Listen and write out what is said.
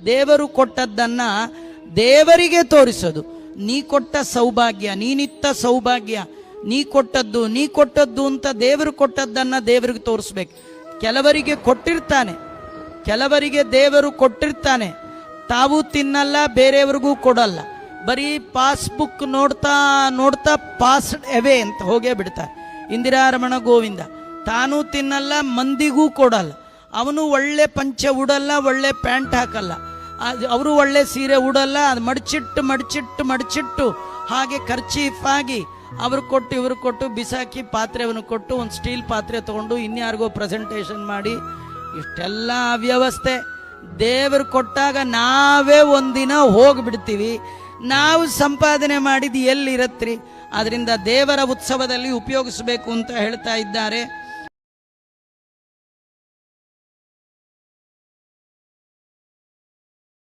ದೇವರು ಕೊಟ್ಟದ್ದನ್ನ ದೇವರಿಗೆ ತೋರಿಸೋದು. ನೀ ಕೊಟ್ಟ ಸೌಭಾಗ್ಯ, ನೀನಿತ್ತ ಸೌಭಾಗ್ಯ, ನೀ ಕೊಟ್ಟದ್ದು ಅಂತ ದೇವರು ಕೊಟ್ಟದ್ದನ್ನ ದೇವರಿಗೆ ತೋರಿಸ್ಬೇಕು. ಕೆಲವರಿಗೆ ಕೊಟ್ಟಿರ್ತಾನೆ, ಕೆಲವರಿಗೆ ದೇವರು ಕೊಟ್ಟಿರ್ತಾನೆ, ತಾವು ತಿನ್ನಲ್ಲ, ಬೇರೆಯವ್ರಿಗೂ ಕೊಡಲ್ಲ. ಬರೀ ಪಾಸ್ಬುಕ್ ನೋಡ್ತಾ ನೋಡ್ತಾ ಪಾಸ್ಡ್ ಅವೇ ಅಂತ ಹೋಗೇ ಬಿಡ್ತಾರೆ. ಇಂದಿರಾರಮಣ ಗೋವಿಂದ ತಾನೂ ತಿನ್ನಲ್ಲ, ಮಂದಿಗೂ ಕೊಡಲ್ಲ. ಅವನು ಒಳ್ಳೆ ಪಂಚೆ ಉಡಲ್ಲ, ಒಳ್ಳೆ ಪ್ಯಾಂಟ್ ಹಾಕಲ್ಲ, ಅವರು ಒಳ್ಳೆ ಸೀರೆ ಉಡಲ್ಲ. ಅದು ಮಡಚಿಟ್ಟು ಹಾಗೆ ಖರ್ಚೀಫ್ ಆಗಿ ಅವ್ರು ಕೊಟ್ಟು ಇವ್ರು ಕೊಟ್ಟು ಬಿಸಾಕಿ ಪಾತ್ರೆವನ್ನು ಕೊಟ್ಟು ಒಂದು ಸ್ಟೀಲ್ ಪಾತ್ರೆ ತಗೊಂಡು ಇನ್ಯಾರಿಗೋ ಪ್ರೆಸೆಂಟೇಷನ್ ಮಾಡಿ, ಇಷ್ಟೆಲ್ಲ ಅವ್ಯವಸ್ಥೆ. ದೇವರು ಕೊಟ್ಟಾಗ ನಾವೇ ಒಂದಿನ ಹೋಗ್ಬಿಡ್ತೀವಿ. ನಾವು ಸಂಪಾದನೆ ಮಾಡಿದ್ದು ಎಲ್ಲಿರತ್ರಿ? ಅದರಿಂದ ದೇವರ ಉತ್ಸವದಲ್ಲಿ ಉಪಯೋಗಿಸಬೇಕು ಅಂತ ಹೇಳ್ತಾ ಇದ್ದಾರೆ.